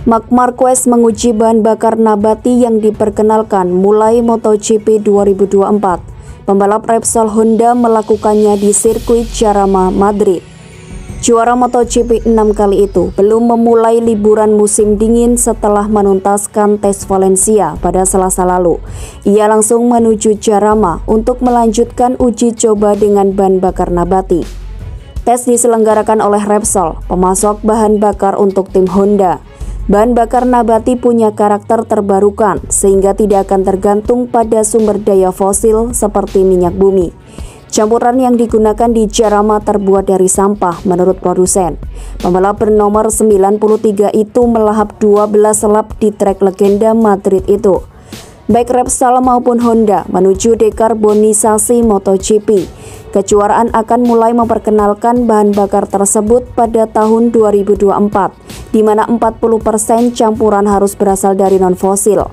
Marc Marquez menguji bahan bakar nabati yang diperkenalkan mulai MotoGP 2024. Pembalap Repsol Honda melakukannya di sirkuit Jarama, Madrid. Juara MotoGP 6 kali itu belum memulai liburan musim dingin setelah menuntaskan tes Valencia pada Selasa lalu. Ia langsung menuju Jarama untuk melanjutkan uji coba dengan bahan bakar nabati. Tes diselenggarakan oleh Repsol, pemasok bahan bakar untuk tim Honda. Bahan bakar nabati punya karakter terbarukan sehingga tidak akan tergantung pada sumber daya fosil seperti minyak bumi. Campuran yang digunakan di Jarama terbuat dari sampah menurut produsen. Pembalap bernomor 93 itu melahap 12 lap di trek legenda Madrid itu. Baik Repsol maupun Honda menuju dekarbonisasi MotoGP. Kejuaraan akan mulai memperkenalkan bahan bakar tersebut pada tahun 2024, di mana 40% campuran harus berasal dari non-fosil.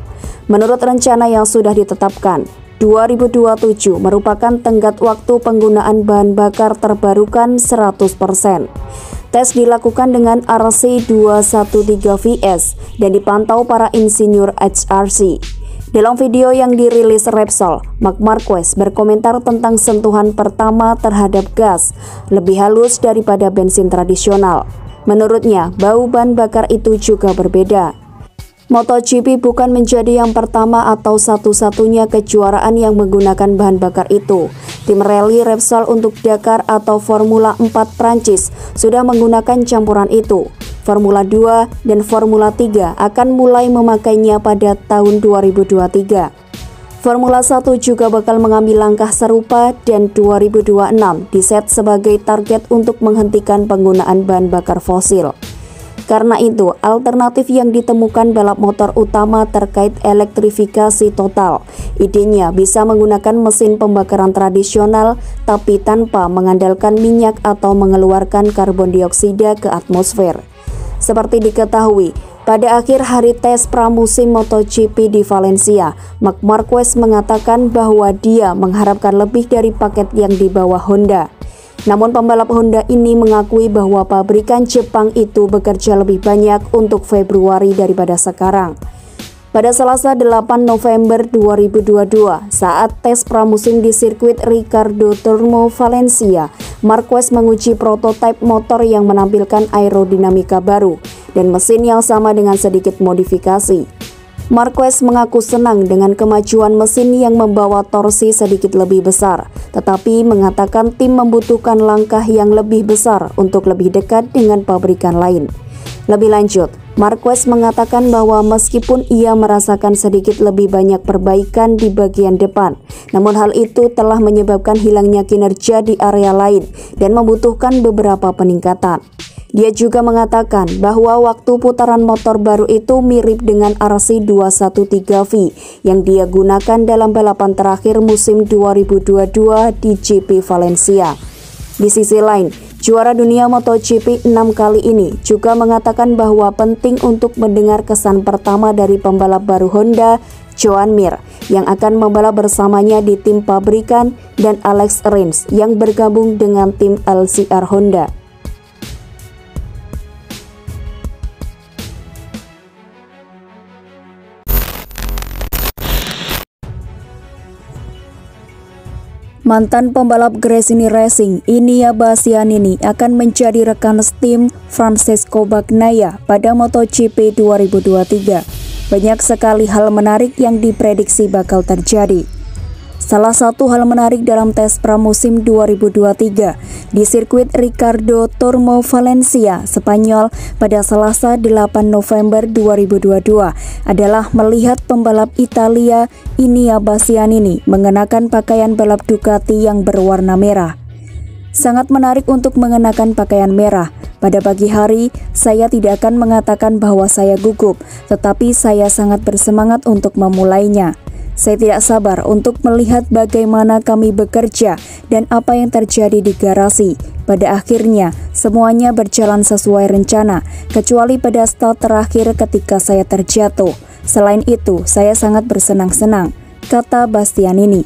Menurut rencana yang sudah ditetapkan, 2027 merupakan tenggat waktu penggunaan bahan bakar terbarukan 100%. Tes dilakukan dengan RC213VS dan dipantau para insinyur HRC. Dalam video yang dirilis Repsol, Marc Marquez berkomentar tentang sentuhan pertama terhadap gas lebih halus daripada bensin tradisional. Menurutnya, bau bahan bakar itu juga berbeda. MotoGP bukan menjadi yang pertama atau satu-satunya kejuaraan yang menggunakan bahan bakar itu. Tim rally Repsol untuk Dakar atau Formula 4 Prancis sudah menggunakan campuran itu. Formula 2 dan Formula 3 akan mulai memakainya pada tahun 2023. Formula 1 juga bakal mengambil langkah serupa dan 2026 diset sebagai target untuk menghentikan penggunaan bahan bakar fosil. Karena itu, alternatif yang ditemukan balap motor utama terkait elektrifikasi total. Idenya bisa menggunakan mesin pembakaran tradisional tapi tanpa mengandalkan minyak atau mengeluarkan karbon dioksida ke atmosfer. Seperti diketahui, pada akhir hari tes pramusim MotoGP di Valencia, Marc Marquez mengatakan bahwa dia mengharapkan lebih dari paket yang dibawa Honda. Namun pembalap Honda ini mengakui bahwa pabrikan Jepang itu bekerja lebih banyak untuk Februari daripada sekarang. Pada Selasa 8 November 2022, saat tes pramusim di sirkuit Ricardo Tormo Valencia, Marquez menguji prototipe motor yang menampilkan aerodinamika baru dan mesin yang sama dengan sedikit modifikasi. Marquez mengaku senang dengan kemajuan mesin yang membawa torsi sedikit lebih besar, tetapi mengatakan tim membutuhkan langkah yang lebih besar untuk lebih dekat dengan pabrikan lain. Lebih lanjut, Marquez mengatakan bahwa meskipun ia merasakan sedikit lebih banyak perbaikan di bagian depan, namun hal itu telah menyebabkan hilangnya kinerja di area lain dan membutuhkan beberapa peningkatan. Dia juga mengatakan bahwa waktu putaran motor baru itu mirip dengan RC213V yang dia gunakan dalam balapan terakhir musim 2022 di GP Valencia. Di sisi lain, juara dunia MotoGP 6 kali ini juga mengatakan bahwa penting untuk mendengar kesan pertama dari pembalap baru Honda, Joan Mir, yang akan membalap bersamanya di tim pabrikan, dan Alex Rins yang bergabung dengan tim LCR Honda. Mantan pembalap Gresini Racing, Inia Bastianini akan menjadi rekan tim Francesco Bagnaia pada MotoGP 2023. Banyak sekali hal menarik yang diprediksi bakal terjadi. Salah satu hal menarik dalam tes pramusim 2023 di sirkuit Ricardo Tormo Valencia, Spanyol pada Selasa 8 November 2022 adalah melihat pembalap Italia Inia Bastianini mengenakan pakaian balap Ducati yang berwarna merah. Sangat menarik untuk mengenakan pakaian merah. Pada pagi hari, saya tidak akan mengatakan bahwa saya gugup, tetapi saya sangat bersemangat untuk memulainya. Saya tidak sabar untuk melihat bagaimana kami bekerja dan apa yang terjadi di garasi. Pada akhirnya, semuanya berjalan sesuai rencana, kecuali pada start terakhir ketika saya terjatuh. Selain itu, saya sangat bersenang-senang, kata Bastianini.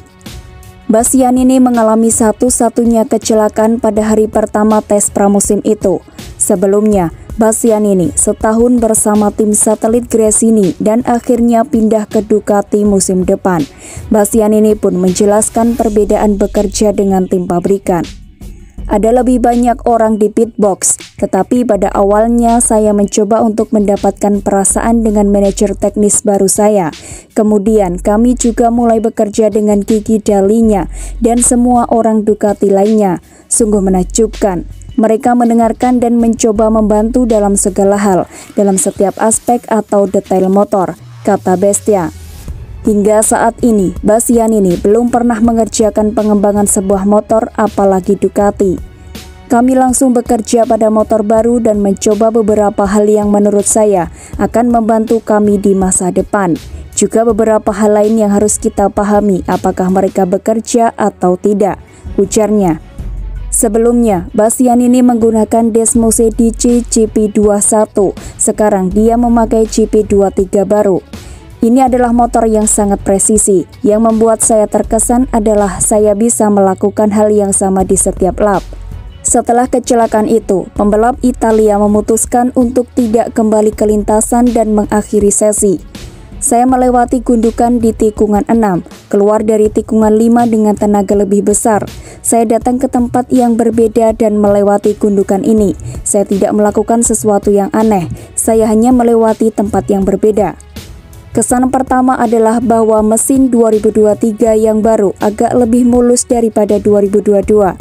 Bastianini mengalami satu-satunya kecelakaan pada hari pertama tes pramusim itu. Sebelumnya, Bastianini setahun bersama tim satelit Gresini dan akhirnya pindah ke Ducati musim depan. Bastianini pun menjelaskan perbedaan bekerja dengan tim pabrikan. Ada lebih banyak orang di pit box, tetapi pada awalnya saya mencoba untuk mendapatkan perasaan dengan manajer teknis baru saya. Kemudian kami juga mulai bekerja dengan Gigi Dalinya dan semua orang Ducati lainnya. Sungguh menakjubkan. Mereka mendengarkan dan mencoba membantu dalam segala hal, dalam setiap aspek atau detail motor, kata Bestia. Hingga saat ini, Bastianini belum pernah mengerjakan pengembangan sebuah motor, apalagi Ducati. Kami langsung bekerja pada motor baru dan mencoba beberapa hal yang menurut saya akan membantu kami di masa depan. Juga beberapa hal lain yang harus kita pahami apakah mereka bekerja atau tidak, ujarnya. Sebelumnya, Bastianini menggunakan Desmose DC GP21, sekarang dia memakai GP23 baru. Ini adalah motor yang sangat presisi, yang membuat saya terkesan adalah saya bisa melakukan hal yang sama di setiap lap. Setelah kecelakaan itu, pembalap Italia memutuskan untuk tidak kembali ke lintasan dan mengakhiri sesi. Saya melewati gundukan di tikungan 6, keluar dari tikungan 5 dengan tenaga lebih besar. Saya datang ke tempat yang berbeda dan melewati gundukan ini. Saya tidak melakukan sesuatu yang aneh, saya hanya melewati tempat yang berbeda. Kesan pertama adalah bahwa mesin 2023 yang baru agak lebih mulus daripada 2022.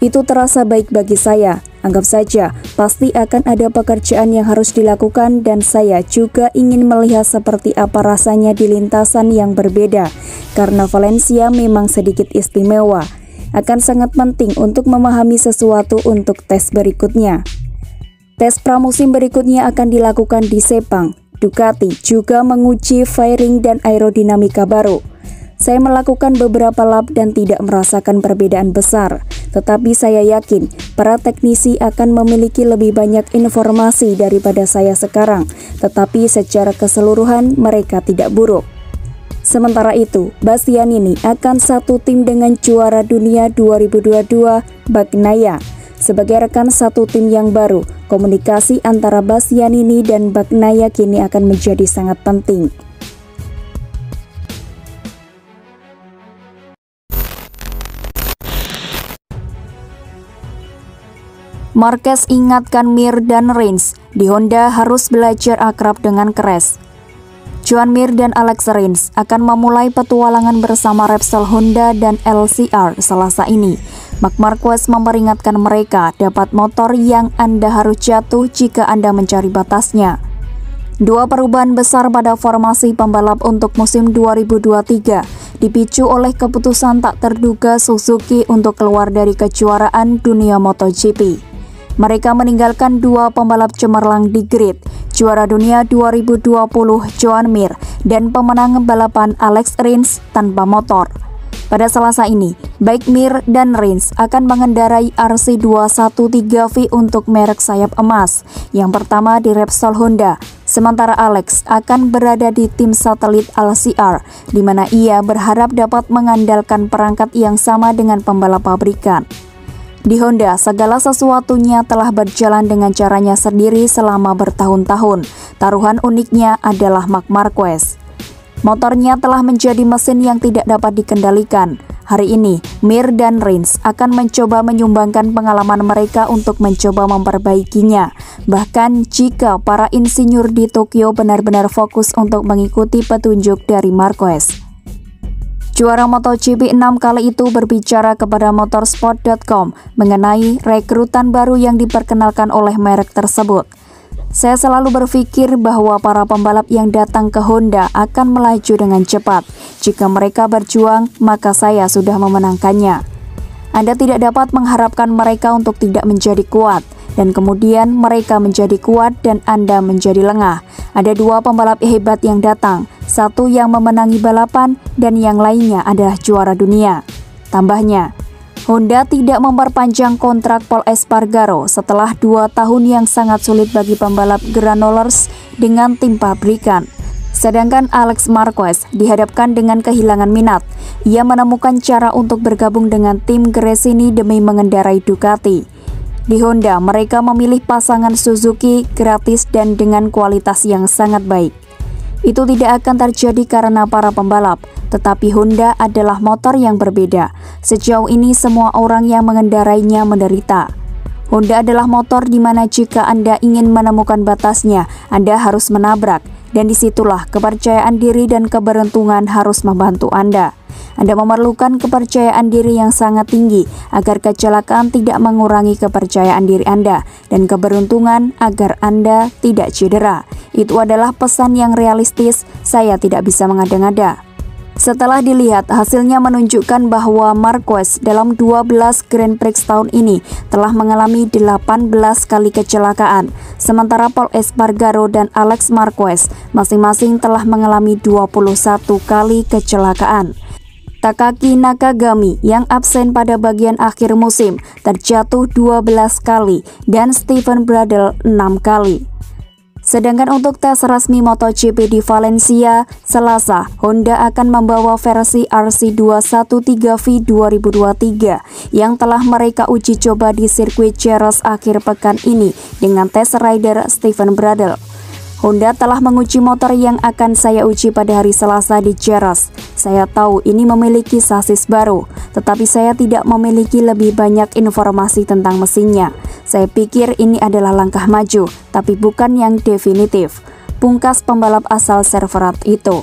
Itu terasa baik bagi saya. Anggap saja, pasti akan ada pekerjaan yang harus dilakukan dan saya juga ingin melihat seperti apa rasanya di lintasan yang berbeda. Karena Valencia memang sedikit istimewa. Akan sangat penting untuk memahami sesuatu untuk tes berikutnya. Tes pramusim berikutnya akan dilakukan di Sepang. Ducati juga menguji fairing dan aerodinamika baru. Saya melakukan beberapa lap dan tidak merasakan perbedaan besar, tetapi saya yakin para teknisi akan memiliki lebih banyak informasi daripada saya sekarang, tetapi secara keseluruhan mereka tidak buruk. Sementara itu, Bastianini akan satu tim dengan juara dunia 2022 Bagnaia. Sebagai rekan satu tim yang baru, komunikasi antara Bastianini dan Bagnaia kini akan menjadi sangat penting. Marquez ingatkan Mir dan Rins, di Honda harus belajar akrab dengan crash. Joan Mir dan Alex Rins akan memulai petualangan bersama Repsol Honda dan LCR Selasa ini. Marc Marquez memperingatkan mereka dapat motor yang Anda harus jatuh jika Anda mencari batasnya. Dua perubahan besar pada formasi pembalap untuk musim 2023 dipicu oleh keputusan tak terduga Suzuki untuk keluar dari kejuaraan dunia MotoGP. Mereka meninggalkan dua pembalap cemerlang di grid, juara dunia 2020 Joan Mir dan pemenang balapan Alex Rins tanpa motor. Pada Selasa ini, baik Mir dan Rins akan mengendarai RC213V untuk merek sayap emas, yang pertama di Repsol Honda, sementara Alex akan berada di tim satelit LCR, di mana ia berharap dapat mengandalkan perangkat yang sama dengan pembalap pabrikan. Di Honda, segala sesuatunya telah berjalan dengan caranya sendiri selama bertahun-tahun. Taruhan uniknya adalah Marc Marquez. Motornya telah menjadi mesin yang tidak dapat dikendalikan. Hari ini, Mir dan Rins akan mencoba menyumbangkan pengalaman mereka untuk mencoba memperbaikinya. Bahkan jika para insinyur di Tokyo benar-benar fokus untuk mengikuti petunjuk dari Marquez. Juara MotoGP 6 kali itu berbicara kepada motorsport.com mengenai rekrutan baru yang diperkenalkan oleh merek tersebut. Saya selalu berpikir bahwa para pembalap yang datang ke Honda akan melaju dengan cepat. Jika mereka berjuang, maka saya sudah memenangkannya. Anda tidak dapat mengharapkan mereka untuk tidak menjadi kuat, dan kemudian mereka menjadi kuat dan Anda menjadi lengah. Ada dua pembalap hebat yang datang, satu yang memenangi balapan dan yang lainnya adalah juara dunia. Tambahnya, Honda tidak memperpanjang kontrak Pol Espargaro setelah 2 tahun yang sangat sulit bagi pembalap Granollers dengan tim pabrikan. Sedangkan Alex Marquez dihadapkan dengan kehilangan minat. Ia menemukan cara untuk bergabung dengan tim Gresini demi mengendarai Ducati. Di Honda, mereka memilih pasangan Suzuki gratis dan dengan kualitas yang sangat baik. Itu tidak akan terjadi karena para pembalap, tetapi Honda adalah motor yang berbeda. Sejauh ini semua orang yang mengendarainya menderita. Honda adalah motor di mana jika Anda ingin menemukan batasnya, Anda harus menabrak, dan disitulah kepercayaan diri dan keberuntungan harus membantu Anda. Anda memerlukan kepercayaan diri yang sangat tinggi agar kecelakaan tidak mengurangi kepercayaan diri Anda, dan keberuntungan agar Anda tidak cedera. Itu adalah pesan yang realistis, saya tidak bisa mengada-ngada. Setelah dilihat, hasilnya menunjukkan bahwa Marquez dalam 12 Grand Prix tahun ini telah mengalami 18 kali kecelakaan, sementara Pol Espargaro dan Alex Marquez masing-masing telah mengalami 21 kali kecelakaan. Takaki Nakagami yang absen pada bagian akhir musim terjatuh 12 kali dan Steven Bradl 6 kali. Sedangkan untuk tes resmi MotoGP di Valencia, Selasa, Honda akan membawa versi RC213V 2023 yang telah mereka uji coba di sirkuit Jerez akhir pekan ini dengan tes rider Steven Bradl. Honda telah menguji motor yang akan saya uji pada hari Selasa di Jerez. Saya tahu ini memiliki sasis baru, tetapi saya tidak memiliki lebih banyak informasi tentang mesinnya. Saya pikir ini adalah langkah maju, tapi bukan yang definitif. Pungkas pembalap asal Serverat itu.